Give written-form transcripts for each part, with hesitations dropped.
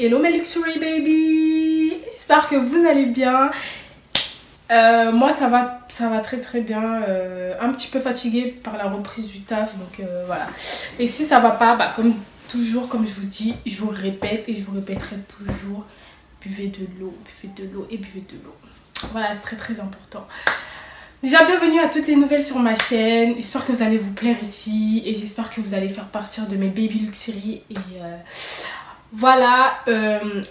Hello mes luxury baby, j'espère que vous allez bien. Moi ça va très bien, un petit peu fatiguée par la reprise du taf, donc voilà. Et si ça va pas, bah, comme toujours, comme je vous dis, je vous répète et je vous répéterai toujours, buvez de l'eau et buvez de l'eau. Voilà, c'est très important. Déjà, bienvenue à toutes les nouvelles sur ma chaîne. J'espère que vous allez vous plaire ici et j'espère que vous allez faire partir de mes baby luxury. Et voilà,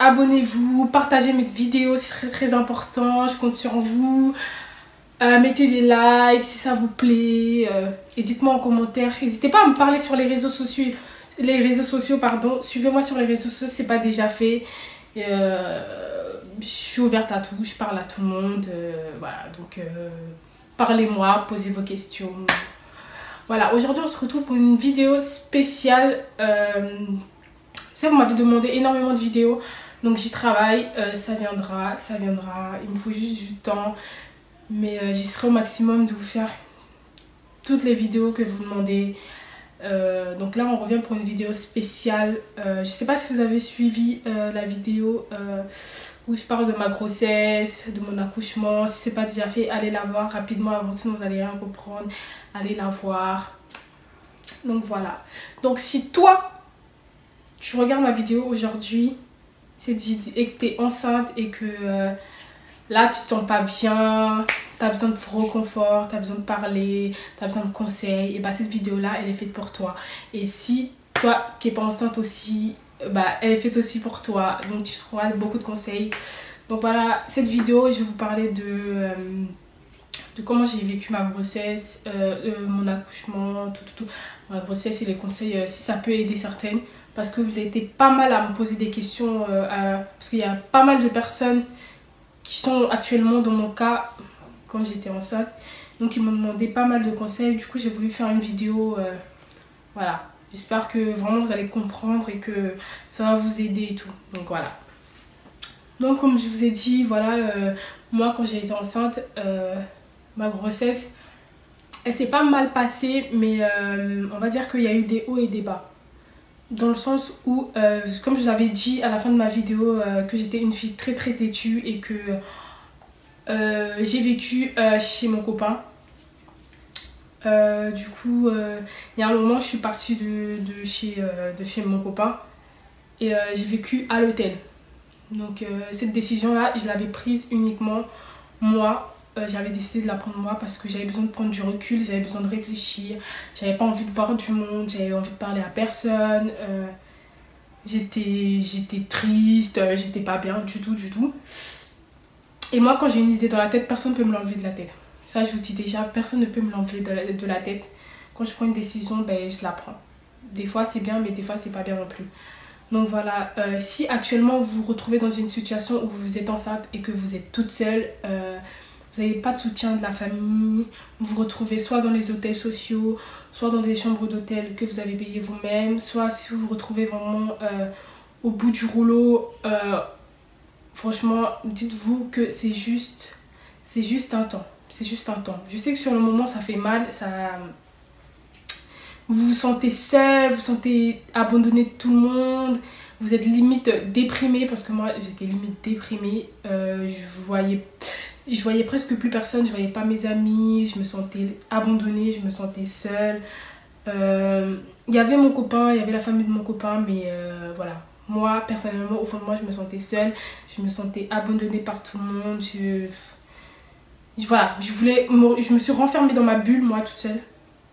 abonnez-vous, partagez mes vidéos, c'est très important. Je compte sur vous. Mettez des likes si ça vous plaît. Et dites-moi en commentaire. N'hésitez pas à me parler sur les réseaux sociaux. Suivez-moi sur les réseaux sociaux si ce n'est pas déjà fait. Et, je suis ouverte à tout, je parle à tout le monde. Voilà, donc parlez-moi, posez vos questions. Voilà, aujourd'hui on se retrouve pour une vidéo spéciale. Vous m'avez demandé énormément de vidéos, donc j'y travaille, ça viendra. Il me faut juste du temps, mais j'y serai au maximum de vous faire toutes les vidéos que vous demandez. Donc là on revient pour une vidéo spéciale. Je sais pas si vous avez suivi la vidéo où je parle de ma grossesse, de mon accouchement. Si c'est pas déjà fait, allez la voir rapidement avant, sinon vous allez rien comprendre. Allez la voir. Donc voilà. Donc si toi tu regardes ma vidéo aujourd'hui, et que tu es enceinte et que là tu te sens pas bien, tu as besoin de réconfort, tu as besoin de parler, tu as besoin de conseils, et bah cette vidéo là elle est faite pour toi. Et si toi qui n'es pas enceinte aussi, bah elle est faite aussi pour toi, donc tu trouveras beaucoup de conseils. Donc voilà, cette vidéo je vais vous parler de comment j'ai vécu ma grossesse, mon accouchement, tout, ma grossesse et les conseils, si ça peut aider certaines. Parce que vous avez été pas mal à me poser des questions, parce qu'il y a pas mal de personnes qui sont actuellement dans mon cas quand j'étais enceinte. Donc ils m'ont demandé pas mal de conseils, du coup j'ai voulu faire une vidéo, voilà. J'espère que vraiment vous allez comprendre et que ça va vous aider et tout, donc voilà. Donc comme je vous ai dit, voilà, moi quand j'ai été enceinte, ma grossesse, elle s'est pas mal passée, mais on va dire qu'il y a eu des hauts et des bas. Dans le sens où, comme je vous avais dit à la fin de ma vidéo, que j'étais une fille très têtue et que j'ai vécu chez mon copain. Du coup, il y a un moment, je suis partie de chez mon copain et j'ai vécu à l'hôtel. Donc cette décision-là, je l'avais prise uniquement moi. J'avais décidé de la prendre moi parce que j'avais besoin de prendre du recul, j'avais besoin de réfléchir, j'avais pas envie de voir du monde, j'avais envie de parler à personne, j'étais triste, j'étais pas bien du tout. Et moi quand j'ai une idée dans la tête, personne ne peut me l'enlever de la tête. Ça je vous dis déjà, personne ne peut me l'enlever de la tête. Quand je prends une décision, ben, je la prends. Des fois c'est bien, mais des fois c'est pas bien non plus. Donc voilà, si actuellement vous vous retrouvez dans une situation où vous êtes enceinte et que vous êtes toute seule, vous n'avez pas de soutien de la famille, vous vous retrouvez soit dans les hôtels sociaux, soit dans des chambres d'hôtel que vous avez payées vous-même, soit si vous vous retrouvez vraiment au bout du rouleau, franchement, dites-vous que c'est juste un temps. C'est juste un temps. Je sais que sur le moment, ça fait mal, vous vous sentez seul, vous vous sentez abandonné de tout le monde, vous êtes limite déprimé, parce que moi, j'étais limite déprimée, je voyais presque plus personne, je voyais pas mes amis, je me sentais abandonnée, je me sentais seule. Il y avait mon copain, il y avait la famille de mon copain, mais voilà. Moi, personnellement, au fond de moi, je me sentais seule, je me sentais abandonnée par tout le monde. Voilà, je me suis renfermée dans ma bulle, moi, toute seule,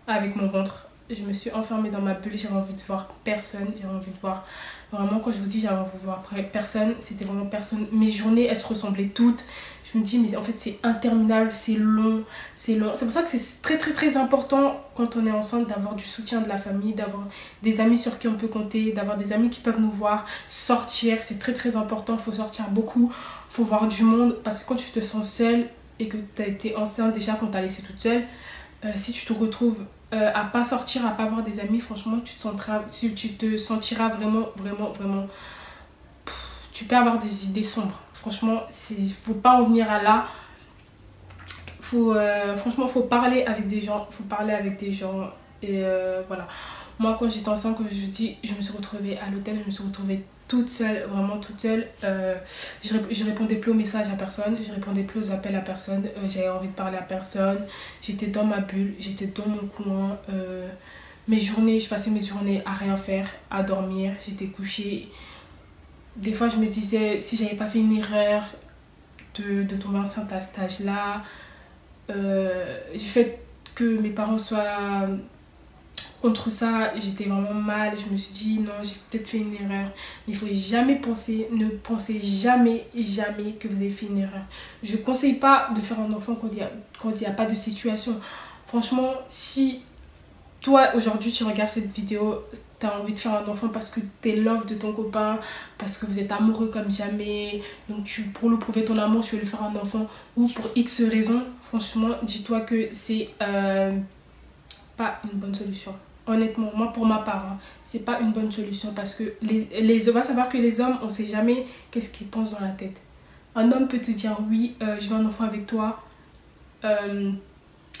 avec mon ventre. Je me suis enfermée dans ma bulle, j'avais envie de voir personne, j'avais envie de voir... Vraiment, quand je vous dis j'avais envie de voir personne, c'était vraiment personne. Mes journées, elles se ressemblaient toutes. Je me dis, mais en fait, c'est interminable, c'est long. C'est pour ça que c'est très important quand on est enceinte d'avoir du soutien de la famille, d'avoir des amis sur qui on peut compter, d'avoir des amis qui peuvent nous voir, sortir. C'est très important, il faut sortir beaucoup, il faut voir du monde. Parce que quand tu te sens seule et que tu as été enceinte déjà, qu'on t'a laissée toute seule, si tu te retrouves à pas sortir, à pas voir des amis, franchement tu te sentiras vraiment tu peux avoir des idées sombres. Franchement, faut pas en venir à là. Franchement, faut parler avec des gens, et voilà. Moi quand j'étais enceinte, comme je vous dis, je me suis retrouvée à l'hôtel, je me suis retrouvée toute seule, vraiment toute seule. Je répondais plus aux messages à personne, je répondais plus aux appels à personne, j'avais envie de parler à personne, j'étais dans ma bulle, j'étais dans mon coin. Mes journées, je passais mes journées à rien faire, à dormir, j'étais couchée. Des fois je me disais, si j'avais pas fait une erreur de tomber enceinte à cet âge-là, du fait que mes parents soient contre ça, j'étais vraiment mal. Je me suis dit non, j'ai peut-être fait une erreur. Mais il faut jamais penser, ne pensez jamais que vous avez fait une erreur. Je conseille pas de faire un enfant quand il n'y a pas de situation. Franchement, si toi aujourd'hui tu regardes cette vidéo, tu as envie de faire un enfant parce que tu es love de ton copain, parce que vous êtes amoureux comme jamais, donc pour lui prouver ton amour, tu veux lui faire un enfant, ou pour X raisons, franchement, dis-toi que c'est pas une bonne solution. Honnêtement, moi pour ma part, hein, c'est pas une bonne solution parce que on va savoir que les hommes, on sait jamais qu'est-ce qu'ils pensent dans la tête. Un homme peut te dire oui, je veux un enfant avec toi,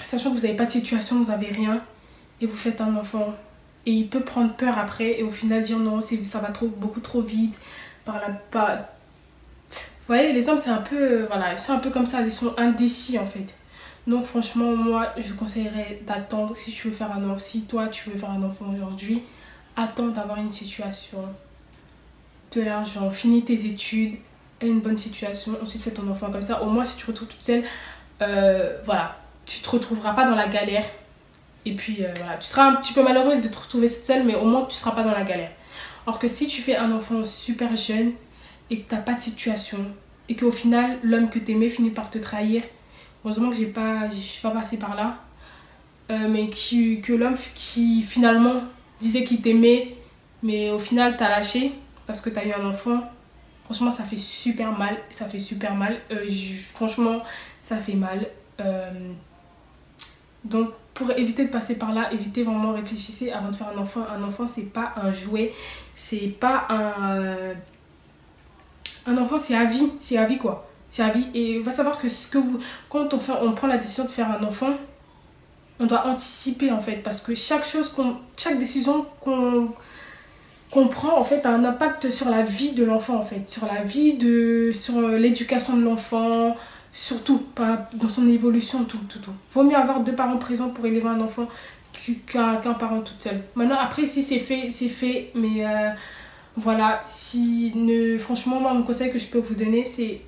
sachant que vous n'avez pas de situation, vous n'avez rien, et vous faites un enfant. Et il peut prendre peur après et au final dire non, ça va beaucoup trop vite. Vous voyez, les hommes, c'est un peu, voilà, ils sont un peu comme ça, ils sont indécis en fait. Donc franchement, moi, je conseillerais d'attendre si tu veux faire un enfant. Si toi, tu veux faire un enfant aujourd'hui, attends d'avoir une situation, de l'argent, finis tes études, et une bonne situation, ensuite fais ton enfant comme ça. Au moins, si tu te retrouves toute seule, voilà, tu te retrouveras pas dans la galère. Et puis voilà, tu seras un petit peu malheureuse de te retrouver toute seule, mais au moins, tu seras pas dans la galère. Alors que si tu fais un enfant super jeune et que tu n'as pas de situation, et qu'au final, l'homme que tu aimais finit par te trahir, heureusement que je suis pas passée par là, mais que l'homme qui finalement disait qu'il t'aimait, mais au final t'as lâché parce que t'as eu un enfant, franchement ça fait super mal, franchement ça fait mal. Donc pour éviter de passer par là, évitez vraiment, réfléchissez avant de faire un enfant. Un enfant c'est pas un jouet, c'est pas un enfant, c'est à vie quoi. C'est à vie. Et on va savoir que quand on prend la décision de faire un enfant, on doit anticiper en fait. Parce que chaque décision qu'on prend en fait a un impact sur la vie de l'enfant en fait. Sur l'éducation de l'enfant, surtout pas dans son évolution, tout. Vaut mieux avoir 2 parents présents pour élever un enfant qu'un parent toute seule. Maintenant après si c'est fait, c'est fait. Mais voilà, franchement moi mon conseil que je peux vous donner c'est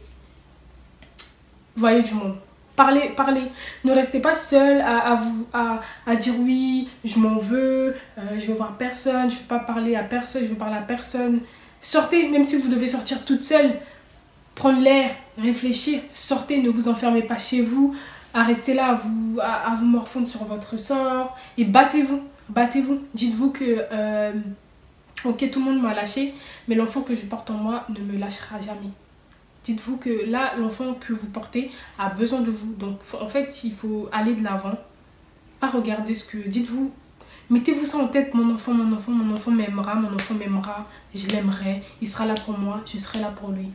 voyez du monde. Parlez. Ne restez pas seul à dire oui, je m'en veux, je veux voir personne, je veux pas parler à personne, je veux parler à personne. Sortez, même si vous devez sortir toute seule, prendre l'air, réfléchir, sortez, ne vous enfermez pas chez vous, à rester là, à vous morfondre sur votre sort, et battez-vous. Dites-vous que, ok, tout le monde m'a lâché, mais l'enfant que je porte en moi ne me lâchera jamais. Dites-vous que là, l'enfant que vous portez a besoin de vous. Donc, en fait, il faut aller de l'avant. Pas regarder dites-vous, mettez-vous ça en tête, mon enfant m'aimera, je l'aimerai, il sera là pour moi, je serai là pour lui.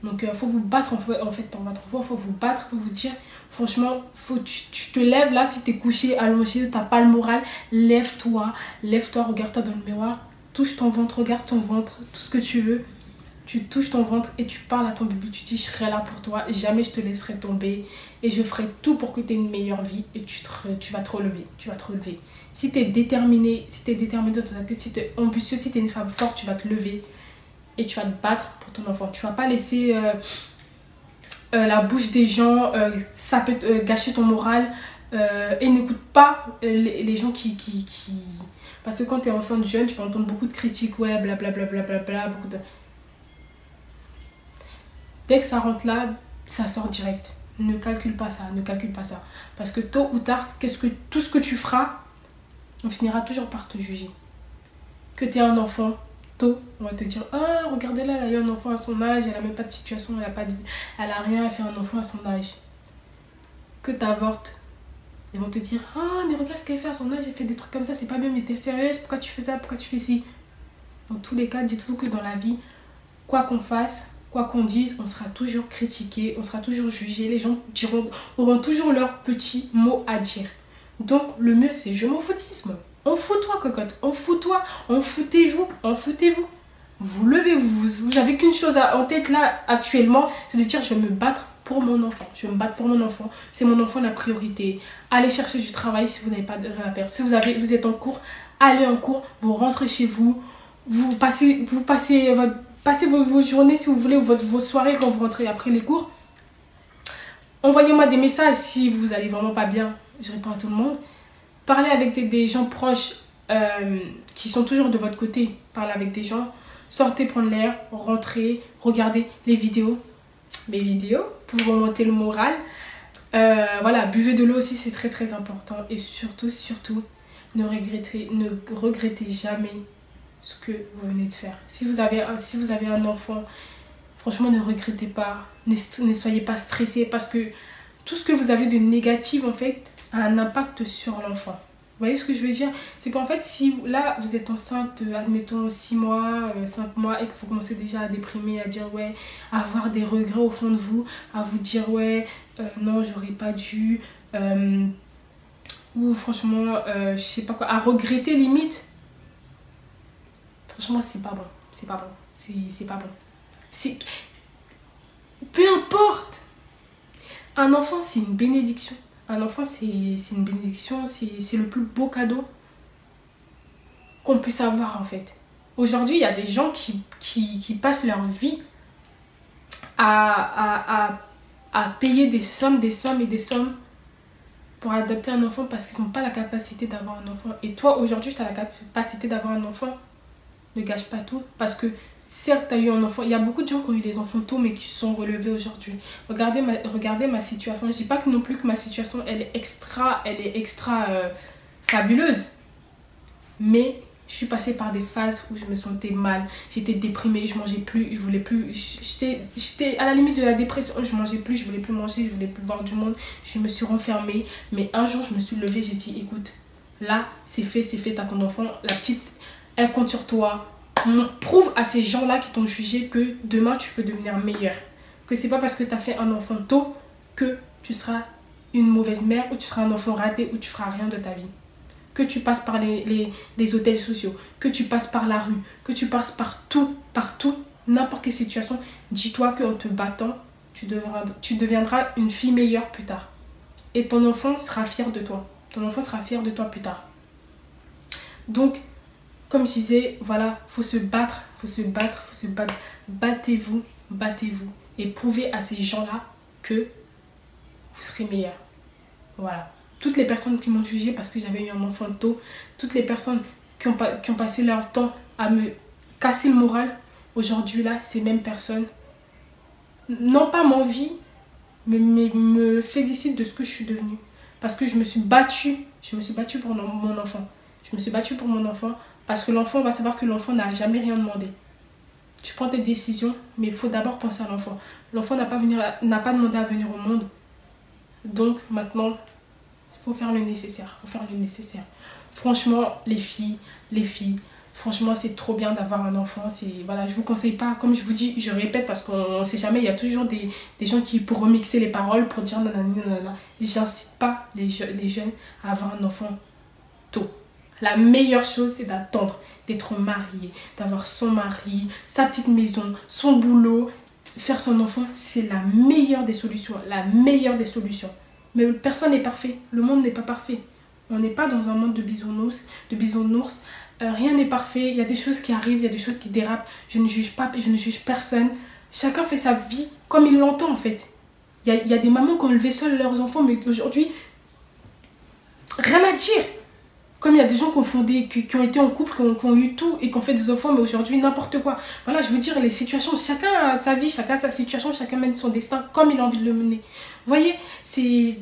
Donc, il faut vous battre en fait pour votre enfant. Il faut vous battre, il faut vous dire, franchement, tu te lèves là, si tu es couché, allongé, tu n'as pas le moral, lève-toi, regarde-toi dans le miroir, touche ton ventre, regarde ton ventre, tout ce que tu veux. Tu touches ton ventre et tu parles à ton bébé, tu dis je serai là pour toi, jamais je te laisserai tomber et je ferai tout pour que tu aies une meilleure vie et tu vas te relever, Si tu es déterminé, dans ta tête, si tu es ambitieux, si tu es une femme forte, tu vas te lever et tu vas te battre pour ton enfant. Tu vas pas laisser la bouche des gens, ça peut gâcher ton moral et n'écoute pas les gens qui... Parce que quand tu es enceinte jeune, tu vas entendre beaucoup de critiques, ouais, blablabla, beaucoup de... Dès que ça rentre là, ça sort direct. Ne calcule pas ça. Parce que tôt ou tard, tout ce que tu feras, on finira toujours par te juger. Que tu es un enfant, tôt, on va te dire « Ah, regardez-la, elle a eu un enfant à son âge, elle n'a même pas de situation, elle a rien, elle fait un enfant à son âge. » Que tu avortes, ils vont te dire « Ah, mais regarde ce qu'elle fait à son âge, elle fait des trucs comme ça, c'est pas bien, mais t'es sérieuse, pourquoi tu fais ça, pourquoi tu fais ci ?» Dans tous les cas, dites-vous que dans la vie, quoi qu'on fasse, quoi qu'on dise, on sera toujours critiqué, on sera toujours jugé, les gens auront toujours leurs petits mots à dire. Donc le mieux c'est je m'en foutisme. On fout-toi cocotte, on fout-toi, on foutez-vous. vous levez, vous avez qu'une chose en tête là actuellement, c'est de dire je vais me battre pour mon enfant. Je vais me battre pour mon enfant. C'est mon enfant la priorité. Allez chercher du travail si vous n'avez pas rien à faire. Si vous êtes en cours, allez en cours, vous rentrez chez vous, passez vos journées si vous voulez, ou vos soirées quand vous rentrez après les cours. Envoyez-moi des messages si vous allez vraiment pas bien. Je réponds à tout le monde. Parlez avec des gens proches qui sont toujours de votre côté. Parlez avec des gens. Sortez prendre l'air, rentrez, regardez les vidéos. Mes vidéos pour remonter le moral. Voilà, buvez de l'eau aussi, c'est très très important. Et surtout, ne regrettez jamais ce que vous venez de faire. Si vous avez un enfant, franchement, ne regrettez pas. Ne soyez pas stressé parce que tout ce que vous avez de négatif, en fait, a un impact sur l'enfant. Vous voyez ce que je veux dire? C'est qu'en fait, si là, vous êtes enceinte, admettons 6 mois, 5 mois, et que vous commencez déjà à déprimer, à dire ouais, à avoir des regrets au fond de vous, à vous dire ouais, non, j'aurais pas dû, ou franchement, je sais pas quoi, à regretter limite. Franchement, c'est pas bon. C'est pas bon. C'est pas bon. Peu importe. Un enfant, c'est une bénédiction. Un enfant, c'est une bénédiction, c'est le plus beau cadeau qu'on puisse avoir en fait. Aujourd'hui, il y a des gens qui passent leur vie à payer des sommes et des sommes pour adopter un enfant parce qu'ils n'ont pas la capacité d'avoir un enfant. Et toi, aujourd'hui, tu as la capacité d'avoir un enfant. Ne gâche pas tout parce que certes, tu as eu un enfant. Il y a beaucoup de gens qui ont eu des enfants tôt mais qui se sont relevés aujourd'hui. Regardez ma situation. Je dis pas que non plus que ma situation elle est extra fabuleuse. Mais je suis passée par des phases où je me sentais mal. J'étais déprimée, je mangeais plus, je voulais plus. J'étais à la limite de la dépression. Je mangeais plus, je voulais plus manger, je voulais plus voir du monde. Je me suis renfermée. Mais un jour, je me suis levée, j'ai dit écoute, là, c'est fait, t'as ton enfant. La petite, elle compte sur toi. Prouve à ces gens-là qui t'ont jugé que demain tu peux devenir meilleur. Que c'est pas parce que tu as fait un enfant tôt que tu seras une mauvaise mère ou tu seras un enfant raté ou tu feras rien de ta vie. Que tu passes par les hôtels sociaux, que tu passes par la rue, que tu passes partout, n'importe quelle situation, dis-toi qu'en te battant, tu deviendras une fille meilleure plus tard. Et ton enfant sera fier de toi. Ton enfant sera fier de toi plus tard. Donc, comme je disais, voilà, faut se battre. Battez-vous. Et prouvez à ces gens-là que vous serez meilleur. Voilà. Toutes les personnes qui m'ont jugé parce que j'avais eu un enfant tôt, toutes les personnes qui ont passé leur temps à me casser le moral, aujourd'hui là, ces mêmes personnes, non pas m'envient, mais me félicitent de ce que je suis devenue. Parce que je me suis battue pour mon enfant. Je me suis battue pour mon enfant. Parce que l'enfant, on va savoir que l'enfant n'a jamais rien demandé. Tu prends tes décisions, mais il faut d'abord penser à l'enfant. L'enfant n'a pas demandé à venir au monde. Donc maintenant, il faut faire le nécessaire. Franchement, les filles, franchement, c'est trop bien d'avoir un enfant. Voilà, je ne vous conseille pas, comme je vous dis, je répète parce qu'on ne sait jamais, il y a toujours des gens qui, pour remixer les paroles, pour dire nanana. J'incite pas les jeunes à avoir un enfant tôt. La meilleure chose, c'est d'attendre, d'être marié, d'avoir son mari, sa petite maison, son boulot. Faire son enfant, c'est la meilleure des solutions. Mais personne n'est parfait. Le monde n'est pas parfait. On n'est pas dans un monde de bisounours. Rien n'est parfait. Il y a des choses qui arrivent, il y a des choses qui dérapent. Je ne juge pas, je ne juge personne. Chacun fait sa vie comme il l'entend en fait. Il y a des mamans qui ont élevé seules leurs enfants, mais aujourd'hui, rien à dire. Comme il y a des gens qui ont été en couple, qui ont eu tout et qui ont fait des enfants, mais aujourd'hui, n'importe quoi. Voilà, je veux dire, les situations, chacun a sa vie, chacun a sa situation, chacun mène son destin comme il a envie de le mener. Vous voyez, c'est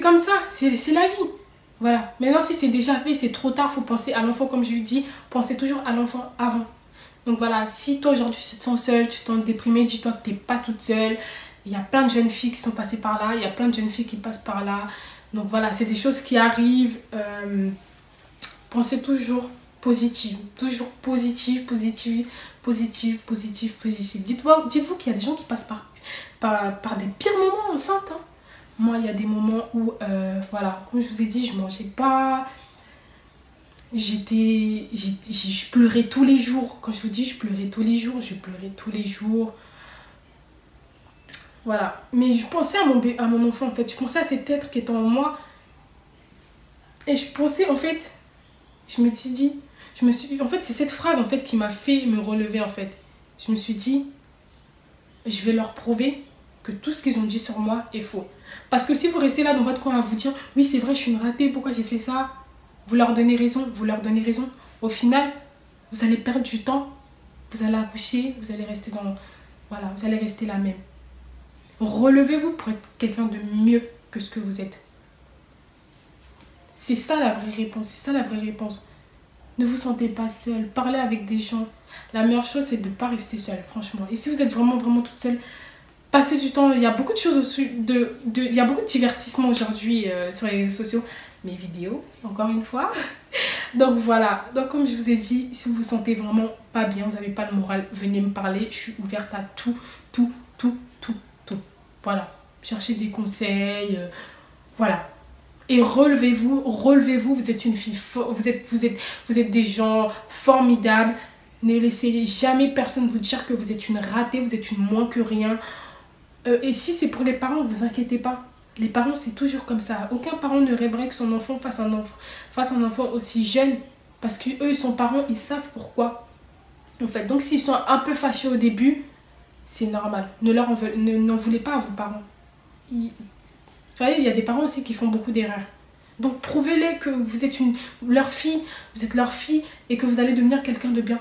comme ça, c'est la vie. Voilà, maintenant si c'est déjà fait, c'est trop tard, il faut penser à l'enfant, comme je lui dis, pensez toujours à l'enfant avant. Donc voilà, si toi aujourd'hui tu te sens seule, tu te sens déprimée, dis-toi que tu n'es pas toute seule. Il y a plein de jeunes filles qui sont passées par là, il y a plein de jeunes filles qui passent par là. Donc voilà, c'est des choses qui arrivent. Pensez toujours positive. Toujours positive. Dites-vous qu'il y a des gens qui passent par des pires moments enceintes. Hein. Moi, il y a des moments où, voilà, comme je vous ai dit, je mangeais pas. je pleurais tous les jours. Quand je vous dis, je pleurais tous les jours, je pleurais tous les jours. Voilà. Mais je pensais à mon enfant, en fait. Je pensais à cet être qui est en moi. Et je pensais, en fait, je me suis dit, en fait, c'est cette phrase, en fait, qui m'a fait me relever, en fait. Je me suis dit, je vais leur prouver que tout ce qu'ils ont dit sur moi est faux. Parce que si vous restez là dans votre coin à vous dire, oui, c'est vrai, je suis une ratée, pourquoi j'ai fait ça? Vous leur donnez raison, vous leur donnez raison. Au final, vous allez perdre du temps, vous allez accoucher, vous allez rester dans... Voilà, vous allez rester la même. Relevez-vous pour être quelqu'un de mieux que ce que vous êtes. C'est ça la vraie réponse, c'est ça la vraie réponse. Ne vous sentez pas seul, parlez avec des gens. La meilleure chose, c'est de ne pas rester seul, franchement. Et si vous êtes vraiment, vraiment toute seule, passez du temps. Il y a beaucoup de choses, il y a beaucoup de divertissement aujourd'hui sur les réseaux sociaux. Mes vidéos, encore une fois. Donc voilà, donc comme je vous ai dit, si vous vous sentez vraiment pas bien, vous n'avez pas le moral, venez me parler. Je suis ouverte à tout. Voilà, cherchez des conseils, voilà. Et relevez-vous, vous êtes une fille, vous êtes des gens formidables. Ne laissez jamais personne vous dire que vous êtes une ratée, vous êtes une moins que rien. Et si c'est pour les parents, ne vous inquiétez pas. Les parents, c'est toujours comme ça. Aucun parent ne rêverait que son enfant fasse un enfant aussi jeune. Parce qu'eux, ils sont parents, ils savent pourquoi. En fait, donc s'ils sont un peu fâchés au début, c'est normal. N'en voulez pas à vos parents. Vous voyez, il y a des parents aussi qui font beaucoup d'erreurs. Donc prouvez-les que vous êtes leur fille et que vous allez devenir quelqu'un de bien.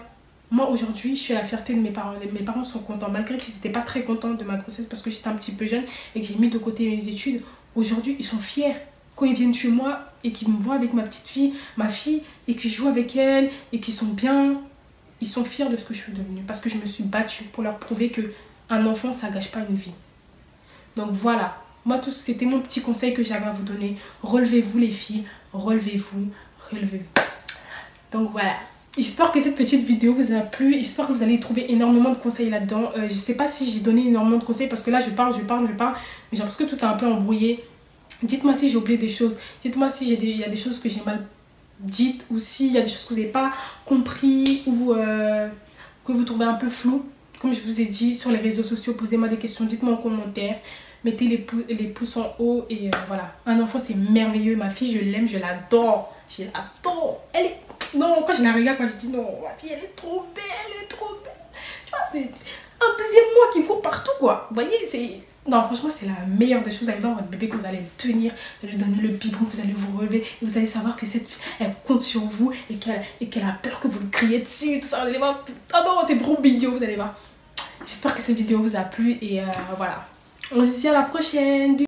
Moi aujourd'hui, je suis à la fierté de mes parents. Mes parents sont contents, malgré qu'ils n'étaient pas très contents de ma grossesse parce que j'étais un petit peu jeune et que j'ai mis de côté mes études. Aujourd'hui, ils sont fiers. Quand ils viennent chez moi et qu'ils me voient avec ma petite fille, ma fille, et que je joue avec elle et qu'ils sont bien, ils sont fiers de ce que je suis devenue. Parce que je me suis battue pour leur prouver qu'un enfant, ça ne gâche pas une vie. Donc voilà. Moi, c'était mon petit conseil que j'avais à vous donner. Relevez-vous les filles, relevez-vous. Donc voilà. J'espère que cette petite vidéo vous a plu. J'espère que vous allez trouver énormément de conseils là-dedans. Je ne sais pas si j'ai donné énormément de conseils parce que là, je parle. Mais j'ai l'impression que tout est un peu embrouillé. Dites-moi si j'ai oublié des choses. Dites-moi si il y a des choses que j'ai mal dites ou s'il y a des choses que vous n'avez pas compris ou que vous trouvez un peu flou. Comme je vous ai dit, sur les réseaux sociaux, posez-moi des questions. Dites-moi en commentaire. Mettez les pouces en haut et voilà. Un enfant, c'est merveilleux. Ma fille, je l'aime, je l'adore. Je l'adore. Elle est... Non, quand je la regarde, quand je dis non, ma fille, elle est trop belle, elle est trop belle. Tu vois, c'est un deuxième moi qui court partout, quoi. Vous voyez, c'est... Non, franchement, c'est la meilleure des choses. Vous allez voir votre bébé que vous allez le tenir, lui donner le biberon, vous allez vous relever et vous allez savoir que cette fille, elle compte sur vous et qu'elle a peur que vous le criez dessus, tout ça. Vous allez voir. Ah non, c'est trop mignon, vous allez voir. J'espère que cette vidéo vous a plu et voilà. On se dit à la prochaine.